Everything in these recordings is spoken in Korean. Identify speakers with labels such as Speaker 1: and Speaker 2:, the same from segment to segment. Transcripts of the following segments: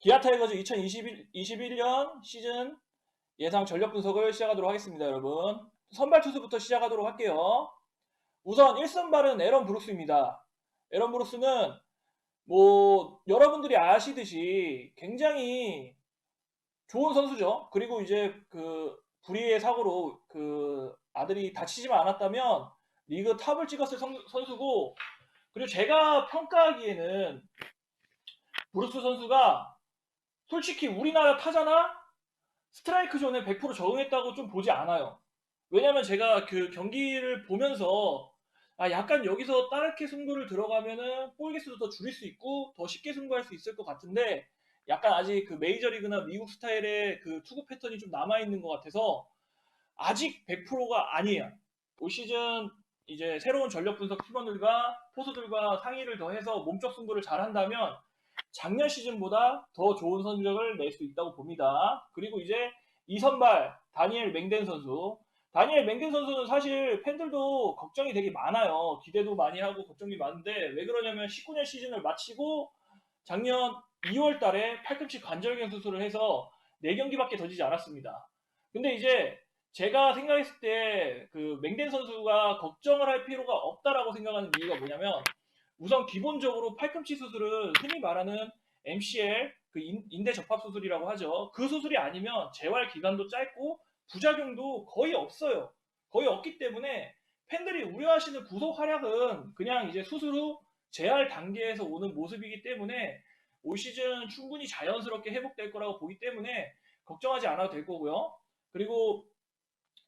Speaker 1: 기아 타이거즈 2021년 시즌 예상 전력 분석을 시작하도록 하겠습니다, 여러분. 선발 투수부터 시작하도록 할게요. 우선 1선발은 에런 브룩스입니다. 에런 브룩스는 여러분들이 아시듯이 굉장히 좋은 선수죠. 그리고 이제 그 불의의 사고로 그 아들이 다치지만 않았다면 리그 탑을 찍었을 선수고, 그리고 제가 평가하기에는 브룩스 선수가 솔직히 우리나라 타자나 스트라이크 존에 100% 적응했다고 좀 보지 않아요. 왜냐면 제가 그 경기를 보면서 약간 여기서 따르게 승부를 들어가면은 볼 개수도 더 줄일 수 있고 더 쉽게 승부할 수 있을 것 같은데, 약간 아직 그 메이저리그나 미국 스타일의 그 투구 패턴이 좀 남아있는 것 같아서 아직 100%가 아니에요. 올 시즌 이제 새로운 전력 분석 팀원들과 포수들과 상의를 더해서 몸쪽 승부를 잘 한다면 작년 시즌보다 더 좋은 성적을 낼 수 있다고 봅니다. 그리고 이제 이선발 다니엘 맹덴 선수. 다니엘 맹덴 선수는 사실 팬들도 걱정이 되게 많아요. 기대도 많이 하고 걱정이 많은데, 왜 그러냐면 19년 시즌을 마치고 작년 2월 달에 팔꿈치 관절경 수술을 해서 4경기밖에 던지지 않았습니다. 근데 이제 제가 생각했을 때 그 맹덴 선수가 걱정을 할 필요가 없다라고 생각하는 이유가 뭐냐면, 우선 기본적으로 팔꿈치 수술은 흔히 말하는 MCL, 그 인대 접합 수술이라고 하죠. 그 수술이 아니면 재활 기간도 짧고 부작용도 거의 없어요. 거의 없기 때문에 팬들이 우려하시는 구속 활약은 그냥 이제 수술 후 재활 단계에서 오는 모습이기 때문에 올 시즌 충분히 자연스럽게 회복될 거라고 보기 때문에 걱정하지 않아도 될 거고요. 그리고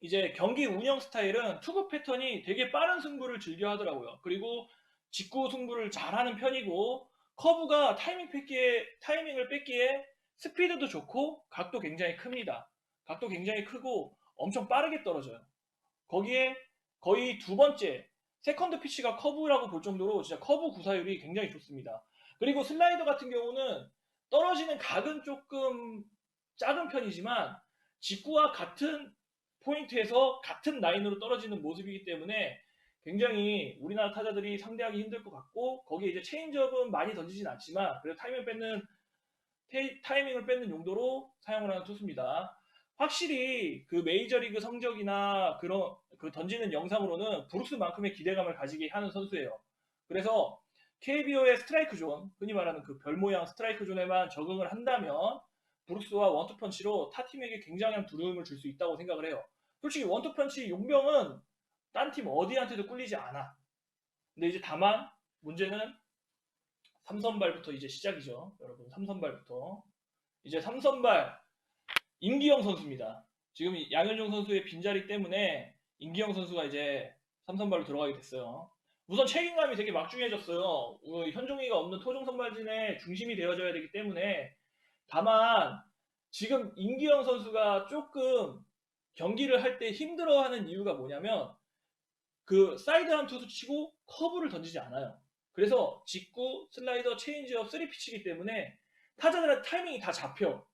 Speaker 1: 이제 경기 운영 스타일은 투구 패턴이 되게 빠른 승부를 즐겨 하더라고요. 그리고 직구 승부를 잘하는 편이고, 커브가 타이밍을 뺏기에 스피드도 좋고 각도 굉장히 큽니다. 각도 굉장히 크고 엄청 빠르게 떨어져요. 거기에 거의 두 번째 세컨드 피치가 커브라고 볼 정도로 진짜 커브 구사율이 굉장히 좋습니다. 그리고 슬라이더 같은 경우는 떨어지는 각은 조금 작은 편이지만 직구와 같은 포인트에서 같은 라인으로 떨어지는 모습이기 때문에 굉장히 우리나라 타자들이 상대하기 힘들 것 같고, 거기에 이제 체인지업은 많이 던지진 않지만 그래도 타이밍을 뺏는 용도로 사용을 하는 투수입니다. 확실히 그 메이저리그 성적이나 그런 그 던지는 영상으로는 브룩스만큼의 기대감을 가지게 하는 선수예요. 그래서 KBO의 스트라이크 존, 흔히 말하는 그 별 모양 스트라이크 존에만 적응을 한다면 브룩스와 원투펀치로 타 팀에게 굉장한 두려움을 줄 수 있다고 생각을 해요. 솔직히 원투펀치 용병은 딴 팀 어디한테도 꿀리지 않아. 근데 이제 다만 문제는 3선발부터 이제 시작이죠. 여러분, 3선발부터. 이제 3선발 임기영 선수입니다. 지금 양현종 선수의 빈자리 때문에 임기영 선수가 이제 3선발로 들어가게 됐어요. 우선 책임감이 되게 막중해졌어요. 현종이가 없는 토종 선발진의 중심이 되어줘야 되기 때문에. 다만 지금 임기영 선수가 조금 경기를 할 때 힘들어하는 이유가 뭐냐면, 그 사이드한 투수 치고 커브를 던지지 않아요. 그래서 직구, 슬라이더, 체인지업, 3피치이기 때문에 타자들의 타이밍이 다 잡혀.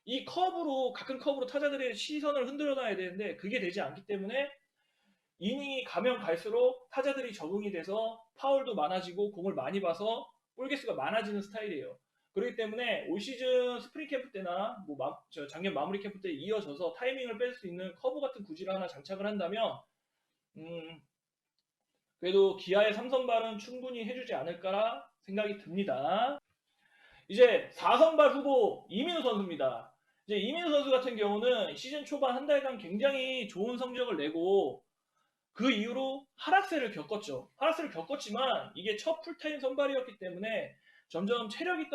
Speaker 1: 이 커브로, 가끔 커브로 타자들의 시선을 흔들어 놔야 되는데 그게 되지 않기 때문에 이닝이 가면 갈수록 타자들이 적응이 돼서 파울도 많아지고 공을 많이 봐서 볼 개수가 많아지는 스타일이에요. 그렇기 때문에 올 시즌 스프링 캠프 때나 작년 마무리 캠프 때 이어져서 타이밍을 뺄 수 있는 커브 같은 구질을 하나 장착을 한다면 그래도 기아의 3선발은 충분히 해주지 않을까라 생각이 듭니다. 이제 4선발 후보 이민우 선수입니다. 이제 이민우 선수 같은 경우는 시즌 초반 한 달간 굉장히 좋은 성적을 내고 그 이후로 하락세를 겪었죠. 하락세를 겪었지만 이게 첫 풀타임 선발이었기 때문에 점점 체력이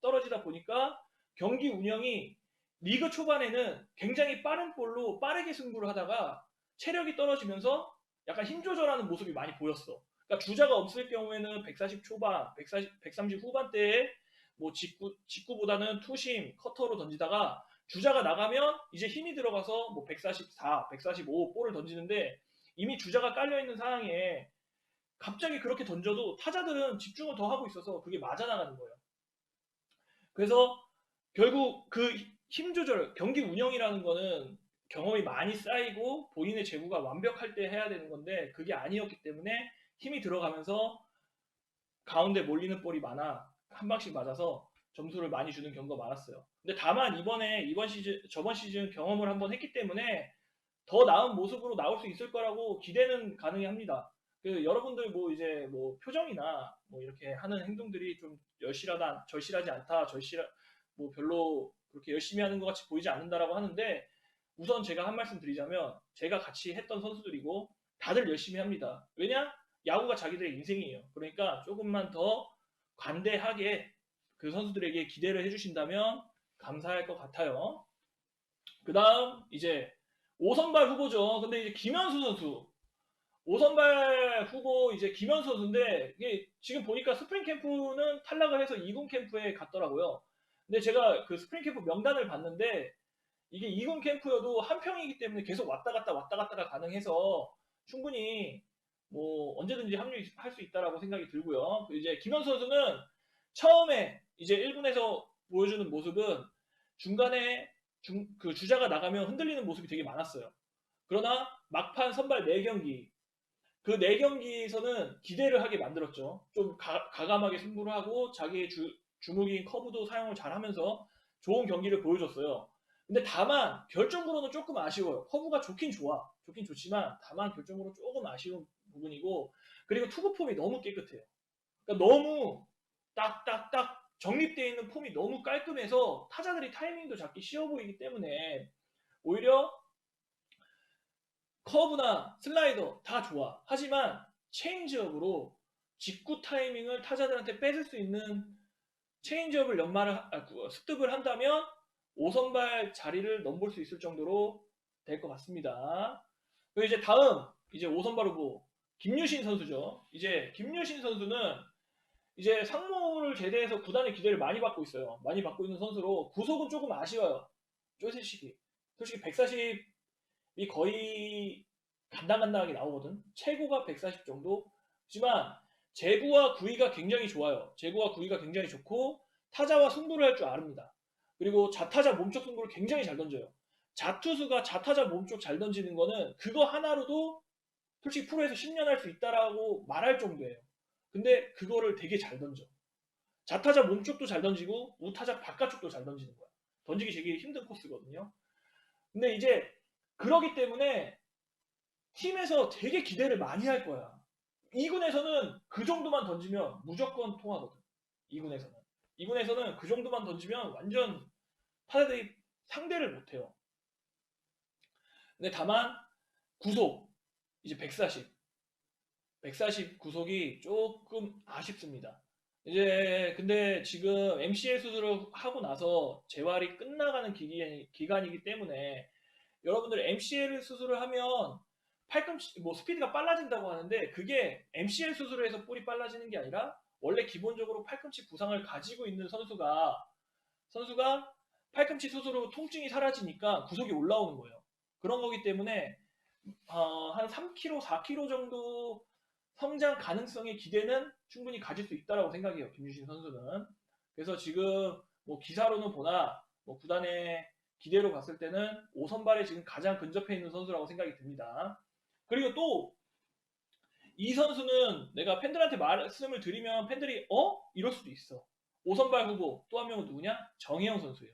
Speaker 1: 떨어지다 보니까 경기 운영이 리그 초반에는 굉장히 빠른 볼로 빠르게 승부를 하다가 체력이 떨어지면서 약간 힘 조절하는 모습이 많이 보였어. 그러니까 주자가 없을 경우에는 140 초반, 130 후반대에 직구보다는 투심, 커터로 던지다가 주자가 나가면 이제 힘이 들어가서 144, 145 볼을 던지는데, 이미 주자가 깔려있는 상황에 갑자기 그렇게 던져도 타자들은 집중을 더 하고 있어서 그게 맞아나가는 거예요. 그래서 결국 그 힘 조절, 경기 운영이라는 거는 경험이 많이 쌓이고 본인의 제구가 완벽할 때 해야 되는 건데 그게 아니었기 때문에 힘이 들어가면서 가운데 몰리는 볼이 많아 한 방씩 맞아서 점수를 많이 주는 경우가 많았어요. 근데 다만 저번 시즌 경험을 한번 했기 때문에 더 나은 모습으로 나올 수 있을 거라고 기대는 가능합니다. 여러분들 뭐 이제 뭐 표정이나 뭐 이렇게 하는 행동들이 좀 절실하지 않다, 뭐 별로 그렇게 열심히 하는 것 같이 보이지 않는다라고 하는데, 우선 제가 한 말씀 드리자면 제가 같이 했던 선수들이고 다들 열심히 합니다. 왜냐? 야구가 자기들의 인생이에요. 그러니까 조금만 더 관대하게 그 선수들에게 기대를 해주신다면 감사할 것 같아요. 그 다음 이제 5선발 후보죠. 근데 이제 김현수 선수 5선발 후보 이제 김현수 선수인데, 이게 지금 보니까 스프링 캠프는 탈락을 해서 2군 캠프에 갔더라고요. 근데 제가 그 스프링 캠프 명단을 봤는데 이게 2군 캠프여도 한 평이기 때문에 계속 왔다 갔다가 가능해서 충분히 뭐 언제든지 합류할 수 있다라고 생각이 들고요. 이제 김현수 선수는 처음에 이제 1군에서 보여주는 모습은 중간에 그 주자가 나가면 흔들리는 모습이 되게 많았어요. 그러나 막판 선발 4경기, 그 4경기에서는 기대를 하게 만들었죠. 좀 가감하게 승부를 하고 자기의 주무기인 커브도 사용을 잘하면서 좋은 경기를 보여줬어요. 근데 다만 결정으로는 조금 아쉬워요. 커브가 좋긴 좋지만 다만 결정으로 조금 아쉬운 부분이고, 그리고 투구 폼이 너무 깨끗해요. 그러니까 너무 딱딱딱 정립되어 있는 폼이 너무 깔끔해서 타자들이 타이밍도 잡기 쉬워 보이기 때문에 오히려 커브나 슬라이더 다 좋아. 하지만 체인지업으로 직구 타이밍을 타자들한테 뺏을 수 있는 체인지업을 습득을 한다면 5선발 자리를 넘볼 수 있을 정도로 될 것 같습니다. 그리고 이제 다음 이제 5선발 후보 김유신 선수죠. 이제 김유신 선수는 이제 상무를 제대해서 구단의 기대를 많이 받고 있어요. 많이 받고 있는 선수로 구속은 조금 아쉬워요. 솔직히 140이 거의 간당간당하게 나오거든. 최고가 140 정도. 하지만 제구와 구위가 굉장히 좋아요. 제구와 구위가 굉장히 좋고 타자와 승부를 할 줄 아릅니다. 그리고 좌타자 몸쪽 승부를 굉장히 잘 던져요. 좌투수가 좌타자 몸쪽 잘 던지는 거는 그거 하나로도 솔직히 프로에서 10년 할 수 있다라고 말할 정도예요. 근데 그거를 되게 잘 던져. 좌타자 몸쪽도 잘 던지고 우타자 바깥쪽도 잘 던지는 거야. 던지기 되게 힘든 코스거든요. 근데 이제 그러기 때문에 팀에서 되게 기대를 많이 할 거야. 2군에서는 그 정도만 던지면 무조건 통하거든. 2군에서는 그 정도만 던지면 완전 타자들이 상대를 못해요. 근데 다만 구속 이제 140 구속이 조금 아쉽습니다. 이제 근데 지금 MCL 수술을 하고 나서 재활이 끝나가는 기간이기 때문에 여러분들 MCL 수술을 하면 팔꿈치 뭐 스피드가 빨라진다고 하는데, 그게 MCL 수술을 해서 볼이 빨라지는 게 아니라 원래 기본적으로 팔꿈치 부상을 가지고 있는 선수가 팔꿈치 수술로 통증이 사라지니까 구속이 올라오는 거예요. 그런 거기 때문에 한 3kg, 4kg 정도 성장 가능성의 기대는 충분히 가질 수 있다라고 생각해요. 김유신 선수는. 그래서 지금 뭐 기사로는 보나 뭐 구단의 기대로 봤을 때는 5선발에 지금 가장 근접해 있는 선수라고 생각이 듭니다. 그리고 또 이 선수는 내가 팬들한테 말씀을 드리면 팬들이 이럴 수도 있어. 5선발 후보 또 한 명은 누구냐? 정희영 선수예요.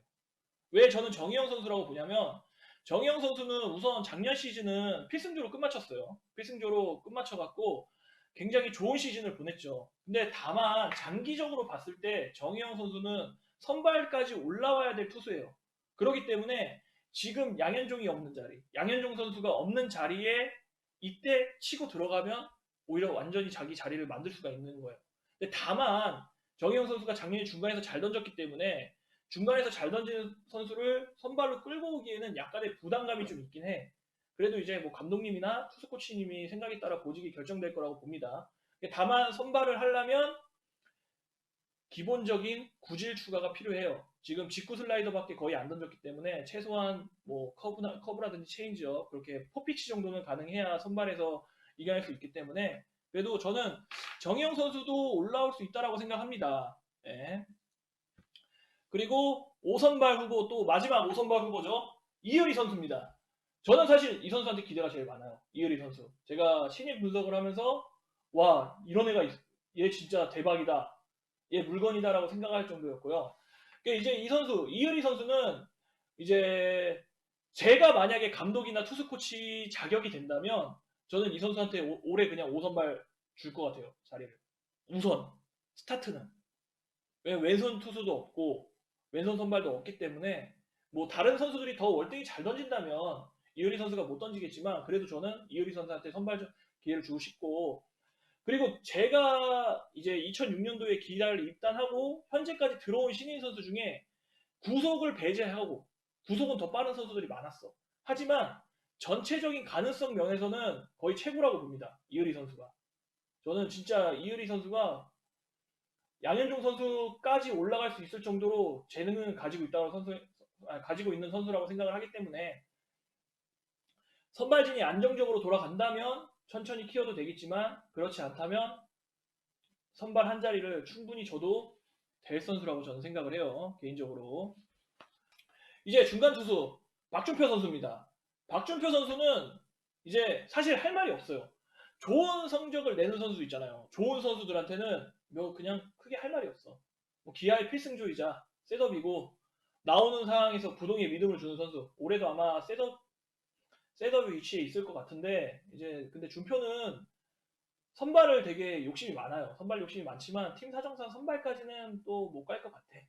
Speaker 1: 왜 저는 정희영 선수라고 보냐면, 정희영 선수는 우선 작년 시즌은 필승조로 끝마쳤어요. 필승조로 끝마쳐갖고 굉장히 좋은 시즌을 보냈죠. 근데 다만 장기적으로 봤을 때 정희영 선수는 선발까지 올라와야 될 투수예요. 그렇기 때문에 지금 양현종 선수가 없는 자리에 이때 치고 들어가면 오히려 완전히 자기 자리를 만들 수가 있는 거예요. 근데 다만 정희영 선수가 작년에 중간에서 잘 던졌기 때문에 중간에서 잘 던지는 선수를 선발로 끌고 오기에는 약간의 부담감이 좀 있긴 해. 그래도 이제 뭐 감독님이나 투수 코치님이 생각에 따라 보직이 결정될 거라고 봅니다. 다만 선발을 하려면 기본적인 구질 추가가 필요해요. 지금 직구 슬라이더밖에 거의 안 던졌기 때문에 최소한 뭐 커브라든지 체인지업 그렇게 포피치 정도는 가능해야 선발에서 이겨낼 수 있기 때문에, 그래도 저는 정희영 선수도 올라올 수 있다라고 생각합니다. 네. 그리고 5선발 후보, 또 마지막 5선발 후보죠. 이효리 선수입니다. 저는 사실 이 선수한테 기대가 제일 많아요. 이효리 선수. 제가 신입 분석을 하면서 와, 이런 애가 얘 진짜 대박이다, 얘 물건이다라고 생각할 정도였고요. 그러니까 이제 이 선수, 이의리 선수는 이제 제가 만약에 감독이나 투수 코치 자격이 된다면 저는 이 선수한테 올해 그냥 5선발 줄 것 같아요. 자리를. 우선 스타트는. 왜냐면 왼손 투수도 없고 왼손 선발도 없기 때문에 뭐 다른 선수들이 더 월등히 잘 던진다면 이효리 선수가 못 던지겠지만 그래도 저는 이효리 선수한테 선발 기회를 주고 싶고, 그리고 제가 이제 2006년도에 기아를 입단하고 현재까지 들어온 신인 선수 중에 구속을 배제하고 구속은 더 빠른 선수들이 많았어. 하지만 전체적인 가능성 면에서는 거의 최고라고 봅니다. 이효리 선수가. 저는 진짜 이효리 선수가 양현종 선수까지 올라갈 수 있을 정도로 재능을 가지고 있는 선수라고 생각을 하기 때문에 선발진이 안정적으로 돌아간다면 천천히 키워도 되겠지만 그렇지 않다면 선발 한 자리를 충분히 줘도 될 선수라고 저는 생각을 해요. 개인적으로. 이제 중간 투수 박준표 선수입니다. 박준표 선수는 이제 사실 할 말이 없어요. 좋은 성적을 내는 선수 있잖아요. 좋은 선수들한테는 뭐 그냥 크게 할 말이 없어. 뭐 기아의 필승조이자 셋업이고 나오는 상황에서 부동의 믿음을 주는 선수. 올해도 아마 셋업 위치에 있을 것 같은데 이제 근데 준표는 선발을 되게 욕심이 많아요. 선발 욕심이 많지만 팀 사정상 선발까지는 또 못 갈 것 같아.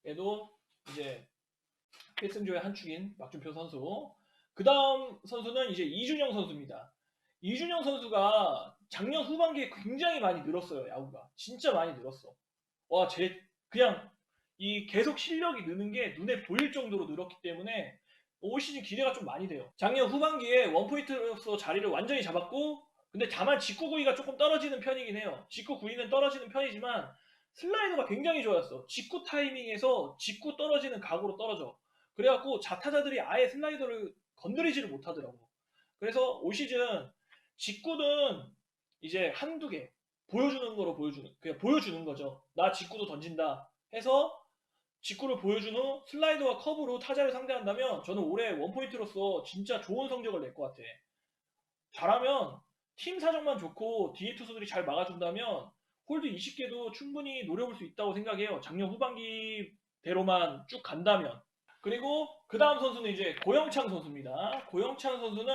Speaker 1: 얘도 이제 필승조의 한 축인 박준표 선수. 그 다음 선수는 이제 이준영 선수입니다. 이준영 선수가 작년 후반기에 굉장히 많이 늘었어요. 야구가 진짜 많이 늘었어. 와, 그냥 이 계속 실력이 느는 게 눈에 보일 정도로 늘었기 때문에 올 시즌 기대가 좀 많이 돼요. 작년 후반기에 원포인트로서 자리를 완전히 잡았고, 근데 다만 직구 구위가 조금 떨어지는 편이긴 해요. 직구 구위는 떨어지는 편이지만 슬라이더가 굉장히 좋았어. 직구 타이밍에서 직구 떨어지는 각으로 떨어져. 그래갖고 자타자들이 아예 슬라이더를 건드리지를 못하더라고. 그래서 올 시즌 직구는 이제 한두 개 그냥 보여주는 거죠. 나 직구도 던진다 해서 직구를 보여준 후 슬라이더와 커브로 타자를 상대한다면 저는 올해 원포인트로서 진짜 좋은 성적을 낼 것 같아. 잘하면 팀 사정만 좋고 뒤에 투수들이 잘 막아준다면 홀드 20개도 충분히 노려볼 수 있다고 생각해요. 작년 후반기대로만 쭉 간다면. 그리고 그 다음 선수는 이제 고영창 선수입니다. 고영창 선수는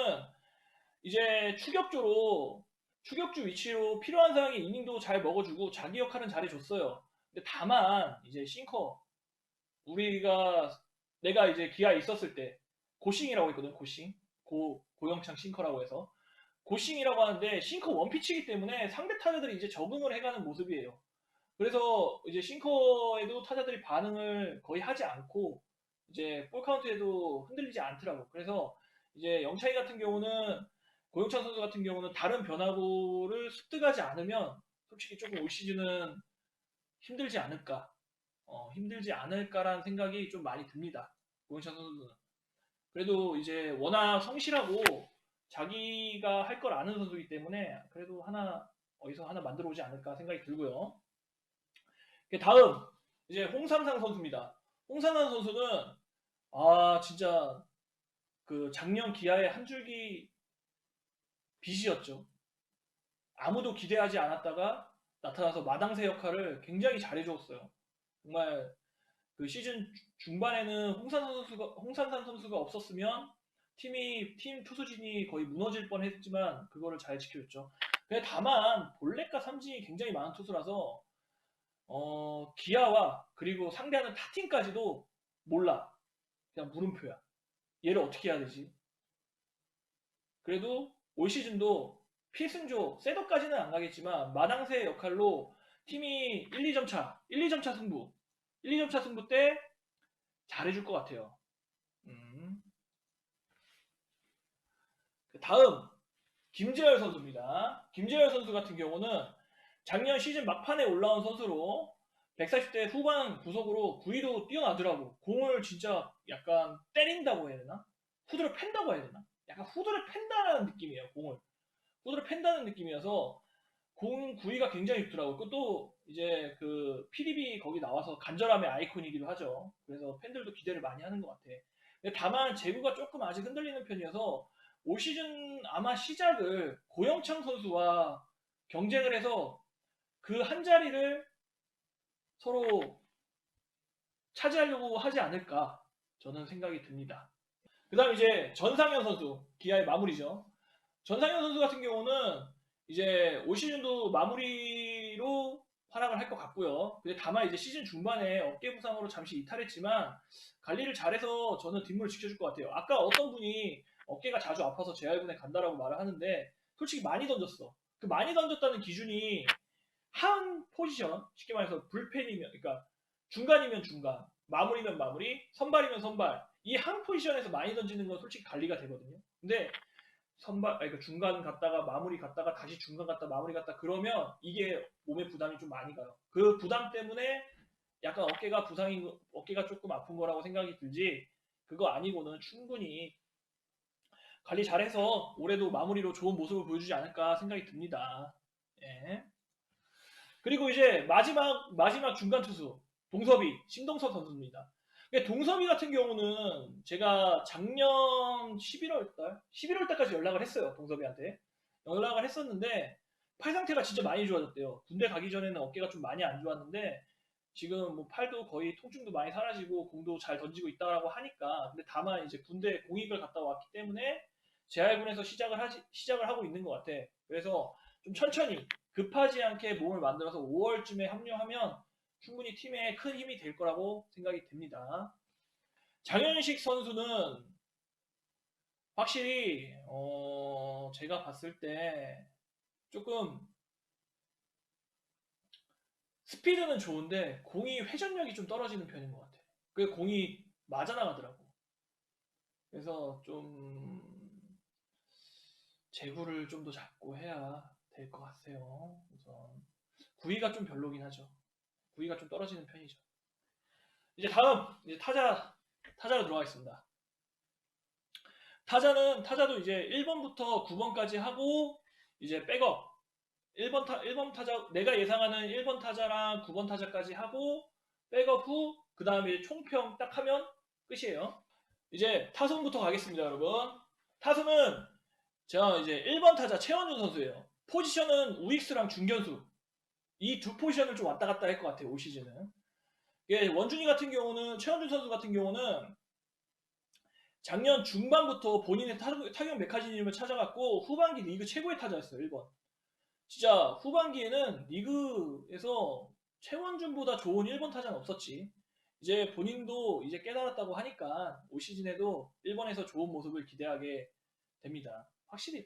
Speaker 1: 이제 추격주 위치로 필요한 상황에 이닝도 잘 먹어주고 자기 역할은 잘해줬어요. 근데 다만 이제 싱커, 내가 이제 기아에 있었을 때 고싱이라고 했거든. 고영창 싱커라고 해서 고싱이라고 하는데 싱커 원피치이기 때문에 상대 타자들이 이제 적응을 해가는 모습이에요. 그래서 이제 싱커에도 타자들이 반응을 거의 하지 않고 이제 볼 카운트에도 흔들리지 않더라고. 그래서 이제 영창이 같은 경우는 고영찬 선수 같은 경우는 다른 변화구를 습득하지 않으면 솔직히 조금 올 시즌은 힘들지 않을까, 힘들지 않을까라는 생각이 좀 많이 듭니다. 고영찬 선수는. 그래도 이제 워낙 성실하고 자기가 할 걸 아는 선수이기 때문에 그래도 어디서 하나 만들어 오지 않을까 생각이 들고요. 다음 이제 홍삼상 선수입니다. 홍삼상 선수는 진짜 그 작년 기아의 한 줄기 빛이었죠. 아무도 기대하지 않았다가 나타나서 마당새 역할을 굉장히 잘해줬어요. 정말 그 시즌 중반에는 홍산산 선수가 없었으면 팀 투수진이 거의 무너질 뻔했지만 그거를 잘 지켜줬죠. 근데 다만 볼넷과 삼진이 굉장히 많은 투수라서 기아와 그리고 상대하는 타팀까지도 몰라. 그냥 물음표야. 얘를 어떻게 해야 되지? 그래도 올 시즌도 필승조, 셋업까지는 안 가겠지만 마당새 역할로 팀이 1, 2점 차, 2점 차 승부 때 잘해줄 것 같아요. 다음 김재열 선수입니다. 김재열 선수 같은 경우는 작년 시즌 막판에 올라온 선수로 140대 후반 구속으로 9위로 뛰어나더라고. 공을 진짜 약간 때린다고 해야 되나? 후드를 팬다고 해야 되나? 약간 후드를 팬다는 느낌이에요. 공을 후드를 팬다는 느낌이어서 공 9위가 굉장히 좋더라고. 그것도 이제 그 PDB 거기 나와서 간절함의 아이콘이기도 하죠. 그래서 팬들도 기대를 많이 하는 것 같아. 근데 다만 제구가 조금 아직 흔들리는 편이어서 올 시즌 아마 시작을 고영창 선수와 경쟁을 해서 그 한 자리를 서로 차지하려고 하지 않을까 저는 생각이 듭니다. 그 다음 이제 전상현 선수, 기아의 마무리죠. 전상현 선수 같은 경우는 이제 올 시즌도 마무리로 활약을 할 것 같고요. 근데 다만 이제 시즌 중반에 어깨 부상으로 잠시 이탈했지만 관리를 잘해서 저는 뒷문을 지켜줄 것 같아요. 아까 어떤 분이 어깨가 자주 아파서 재활군에 간다라고 말을 하는데 솔직히 많이 던졌어. 그 많이 던졌다는 기준이 한 포지션, 쉽게 말해서 불펜이면, 그러니까 중간이면 중간, 마무리면 마무리, 선발이면 선발, 이 한 포지션에서 많이 던지는 건 솔직히 관리가 되거든요. 근데 선발, 그러니까 중간 갔다가 마무리 갔다가 다시 중간 갔다 마무리 갔다 그러면 이게 몸에 부담이 좀 많이 가요. 그 부담 때문에 약간 어깨가 부상인, 어깨가 조금 아픈 거라고 생각이 들지, 그거 아니고는 충분히 관리 잘해서 올해도 마무리로 좋은 모습을 보여주지 않을까 생각이 듭니다. 예. 그리고 이제 마지막 중간 투수 동섭이 신동섭 선수입니다. 동섭이 같은 경우는 제가 작년 11월 달까지 연락을 했어요. 동섭이한테 연락을 했었는데 팔 상태가 진짜 많이 좋아졌대요. 군대 가기 전에는 어깨가 좀 많이 안 좋았는데 지금 뭐 팔도 거의 통증도 많이 사라지고 공도 잘 던지고 있다라고 하니까, 근데 다만 이제 군대 공익을 갔다 왔기 때문에 재활군에서 시작을 하고 있는 것 같아. 그래서 좀 천천히 급하지 않게 몸을 만들어서 5월쯤에 합류하면 충분히 팀에 큰 힘이 될 거라고 생각이 됩니다. 장현식 선수는 확실히 제가 봤을 때 조금 스피드는 좋은데 공이 회전력이 좀 떨어지는 편인 것 같아. 그 공이 맞아 나가더라고. 그래서 좀 제구를 좀 더 잡고 해야 될 것 같아요. 우선 구위가 좀 별로긴 하죠. 구위가 좀 떨어지는 편이죠. 이제 다음 이제 타자로 들어가겠습니다. 타자도 이제 1번부터 9번까지 하고 이제 백업 1번 타자, 내가 예상하는 1번 타자랑 9번 타자까지 하고 백업 후 그 다음에 총평 딱 하면 끝이에요. 이제 타선부터 가겠습니다, 여러분. 타선은 제가 이제 1번 타자 최원준 선수예요. 포지션은 우익수랑 중견수, 이 두 포지션을 좀 왔다 갔다 할 것 같아요, 올 시즌은. 원준이 같은 경우는, 최원준 선수 같은 경우는 작년 중반부터 본인의 타격 메커니즘을 찾아갔고 후반기 리그 최고의 타자였어요. 1번. 진짜 후반기에는 리그에서 최원준보다 좋은 1번 타자는 없었지. 이제 본인도 이제 깨달았다고 하니까 올 시즌에도 1번에서 좋은 모습을 기대하게 됩니다. 확실히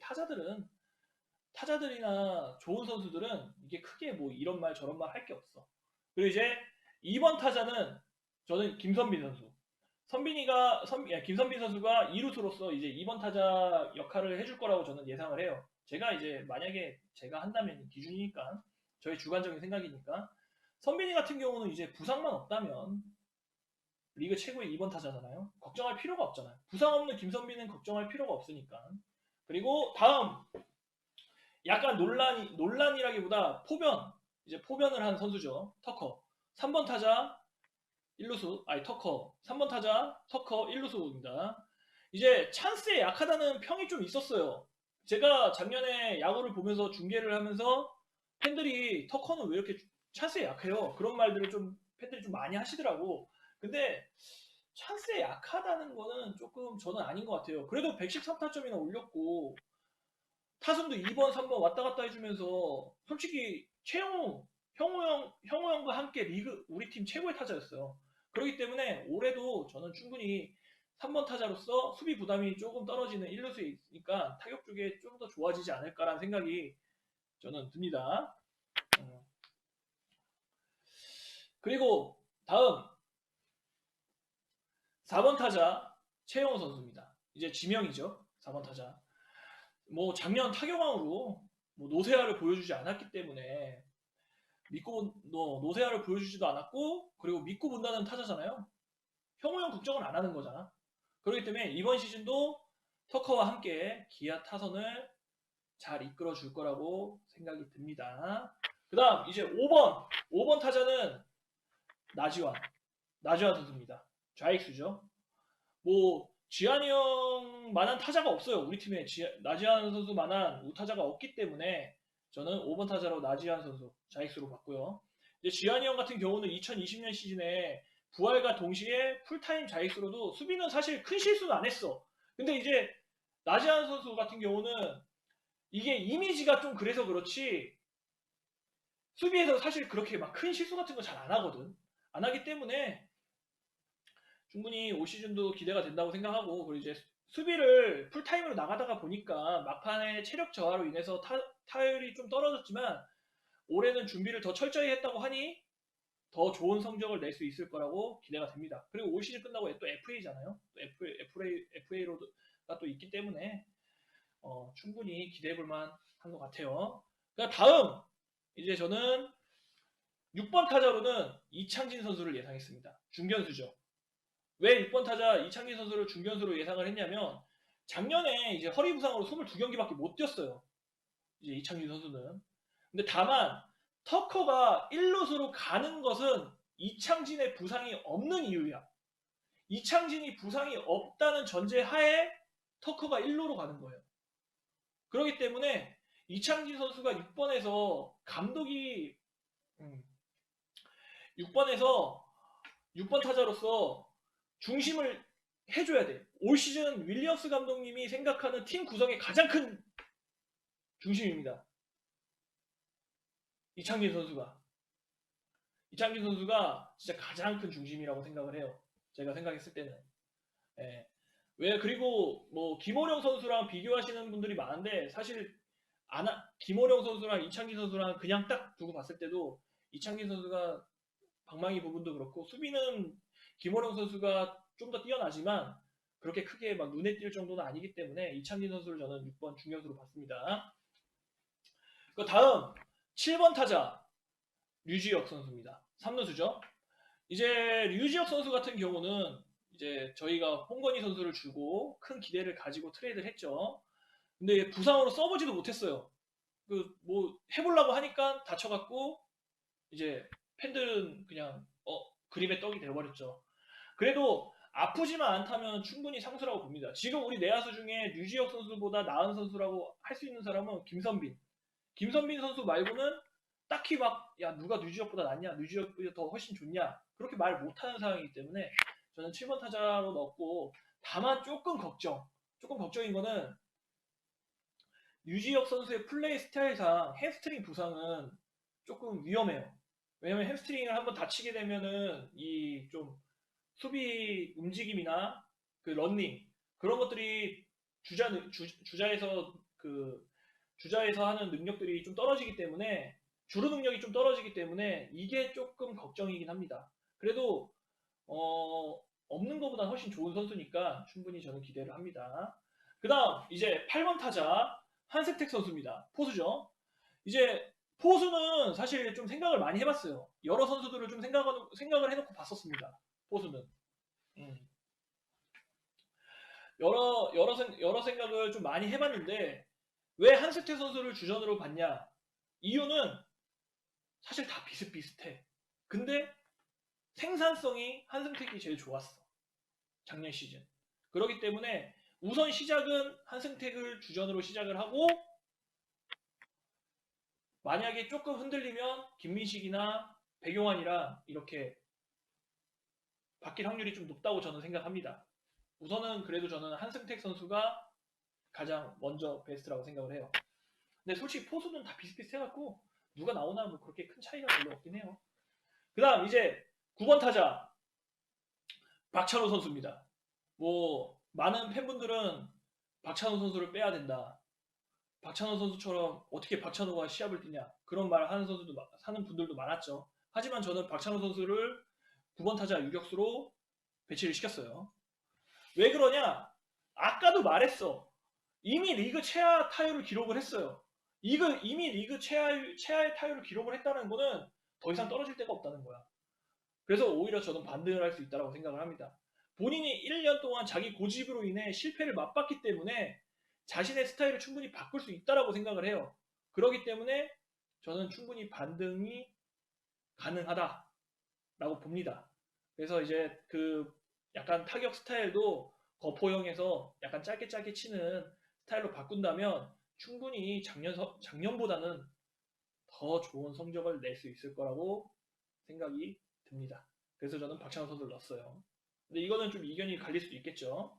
Speaker 1: 타자들이나 좋은 선수들은 이게 크게 뭐 이런 말 저런 말 할 게 없어. 그리고 이제 2번 타자는 저는 김선빈 선수. 김선빈 선수가 2루수로서 이제 2번 타자 역할을 해줄 거라고 저는 예상을 해요. 제가 이제 만약에 제가 한다면 기준이니까, 저의 주관적인 생각이니까, 선빈이 같은 경우는 이제 부상만 없다면 리그 최고의 2번 타자잖아요. 걱정할 필요가 없잖아요. 부상 없는 김선빈은 걱정할 필요가 없으니까. 그리고 다음 약간 논란이라기보다 이제 포변을 한 선수죠. 터커. 3번 타자 1루수, 터커. 3번 타자 터커 1루수입니다. 이제 찬스에 약하다는 평이 좀 있었어요. 제가 작년에 야구를 보면서 중계를 하면서 팬들이 터커는 왜 이렇게 찬스에 약해요? 그런 말들을 좀 팬들이 좀 많이 하시더라고. 근데 찬스에 약하다는 거는 조금 저는 아닌 것 같아요. 그래도 113타점이나 올렸고 타순도 2번, 3번 왔다 갔다 해주면서 솔직히 형우 형과 함께 리그 우리 팀 최고의 타자였어요. 그렇기 때문에 올해도 저는 충분히 3번 타자로서 수비 부담이 조금 떨어지는 1루수에 있으니까 타격 쪽에 좀 더 좋아지지 않을까라는 생각이 저는 듭니다. 그리고 다음 4번 타자 최영호 선수입니다. 이제 지명이죠. 4번 타자. 뭐 작년 타격왕으로 뭐 노세아를 보여주지 않았기 때문에 노세아를 보여주지도 않았고, 그리고 믿고 본다는 타자잖아요. 형우 형 국정을 안 하는 거잖아. 그렇기 때문에 이번 시즌도 터커와 함께 기아 타선을 잘 이끌어 줄 거라고 생각이 듭니다. 그 다음 이제 5번 타자는 나지완 선수입니다. 좌익수죠. 뭐 지한이 형만한 타자가 없어요. 우리 팀에 나지완 선수만한 우타자가 없기 때문에 저는 5번 타자로 나지완 선수 좌익수로 봤고요. 이제 지한이 형 같은 경우는 2020년 시즌에 부활과 동시에 풀타임 자익수로도 수비는 사실 큰 실수는 안 했어. 근데 이제 나지안 선수 같은 경우는 이게 이미지가 좀 그래서 그렇지 수비에서 사실 그렇게 막 큰 실수 같은 거 잘 안 하거든. 안 하기 때문에 충분히 올 시즌도 기대가 된다고 생각하고, 그리고 이제 수비를 풀타임으로 나가다가 보니까 막판에 체력 저하로 인해서 타율이 좀 떨어졌지만 올해는 준비를 더 철저히 했다고 하니 더 좋은 성적을 낼 수 있을 거라고 기대가 됩니다. 그리고 올 시즌 끝나고 또 FA잖아요. FA가 또 있기 때문에 충분히 기대해 볼 만한 것 같아요. 그러니까 다음 이제 저는 6번 타자로는 이창진 선수를 예상했습니다. 중견수죠. 왜 6번 타자 이창진 선수를 중견수로 예상을 했냐면 작년에 이제 허리 부상으로 22경기밖에 못 뛰었어요. 이제 이창진 선수는. 근데 다만 터커가 1루수로 가는 것은 이창진의 부상이 없는 이유야. 이창진이 부상이 없다는 전제 하에 터커가 1루로 가는 거예요. 그렇기 때문에 이창진 선수가 6번에서 감독이 6번 타자로서 중심을 해줘야 돼. 올 시즌 윌리엄스 감독님이 생각하는 팀 구성의 가장 큰 중심입니다. 이창진 선수가 진짜 가장 큰 중심이라고 생각을 해요. 제가 생각했을 때는. 예. 왜 그리고 뭐 김호령 선수랑 비교하시는 분들이 많은데 사실 김호령 선수랑 이창진 선수랑 그냥 딱 두고 봤을 때도 이창진 선수가 방망이 부분도 그렇고 수비는 김호령 선수가 좀 더 뛰어나지만 그렇게 크게 막 눈에 띌 정도는 아니기 때문에 이창진 선수를 저는 6번 중견수로 봤습니다. 그 다음 7번 타자 류지혁 선수입니다. 3루수죠. 이제 류지혁 선수 같은 경우는 이제 저희가 홍건희 선수를 주고 큰 기대를 가지고 트레이드를 했죠. 근데 부상으로 써보지도 못했어요. 그 뭐 해보려고 하니까 다쳐갖고 이제 팬들은 그냥 그림의 떡이 되어버렸죠. 그래도 아프지만 않다면 충분히 상수라고 봅니다. 지금 우리 내야수 중에 류지혁 선수보다 나은 선수라고 할 수 있는 사람은 김선빈 선수 말고는 딱히 막 야 누가 류지혁보다 낫냐, 류지혁보다 더 훨씬 좋냐 그렇게 말 못하는 상황이기 때문에 저는 7번 타자로 넣었고, 다만 조금 걱정인 거는 류지혁 선수의 플레이 스타일상 햄스트링 부상은 조금 위험해요. 왜냐면 햄스트링을 한번 다치게 되면은 이 좀 수비 움직임이나 그 런닝 그런 것들이 주자에서 하는 능력들이 좀 떨어지기 때문에 주루 능력이 좀 떨어지기 때문에 이게 조금 걱정이긴 합니다. 그래도 없는 것보다 훨씬 좋은 선수니까 충분히 저는 기대를 합니다. 그 다음 이제 8번 타자 한세택 선수입니다. 포수죠. 이제 포수는 사실 좀 생각을 많이 해봤어요. 여러 선수들을 좀 생각을 해놓고 봤었습니다. 포수는. 여러 생각을 좀 많이 해봤는데 왜 한세택 선수를 주전으로 봤냐? 이유는 사실 다 비슷비슷해. 근데 생산성이 한승택이 제일 좋았어. 작년 시즌. 그렇기 때문에 우선 시작은 한승택을 주전으로 시작을 하고 만약에 조금 흔들리면 김민식이나 백용환이랑 이렇게 바뀔 확률이 좀 높다고 저는 생각합니다. 우선은 그래도 저는 한승택 선수가 가장 먼저 베스트라고 생각을 해요. 근데 솔직히 포수는 다 비슷비슷해갖고 누가 나오나 뭐 그렇게 큰 차이가 별로 없긴 해요. 그 다음 이제 9번 타자 박찬호 선수입니다. 뭐 많은 팬분들은 박찬호 선수를 빼야 된다. 박찬호 선수처럼 어떻게 박찬호가 시합을 뛰냐 그런 말 하는 분들도 많았죠. 하지만 저는 박찬호 선수를 9번 타자 유격수로 배치를 시켰어요. 왜 그러냐? 아까도 말했어. 이미 리그 최하 타율을 기록을 했어요. 이미 리그 최하의 타율을 기록을 했다는 거는 더 이상 떨어질 데가 없다는 거야. 그래서 오히려 저는 반등을 할 수 있다고 생각을 합니다. 본인이 1년 동안 자기 고집으로 인해 실패를 맛봤기 때문에 자신의 스타일을 충분히 바꿀 수 있다고 생각을 해요. 그렇기 때문에 저는 충분히 반등이 가능하다라고 봅니다. 그래서 이제 그 약간 타격 스타일도 거포형에서 약간 짧게 치는 스타일로 바꾼다면 충분히 작년보다는 더 좋은 성적을 낼 수 있을 거라고 생각이 듭니다. 그래서 저는 박찬호 선수를 넣었어요. 근데 이거는 좀 이견이 갈릴 수도 있겠죠.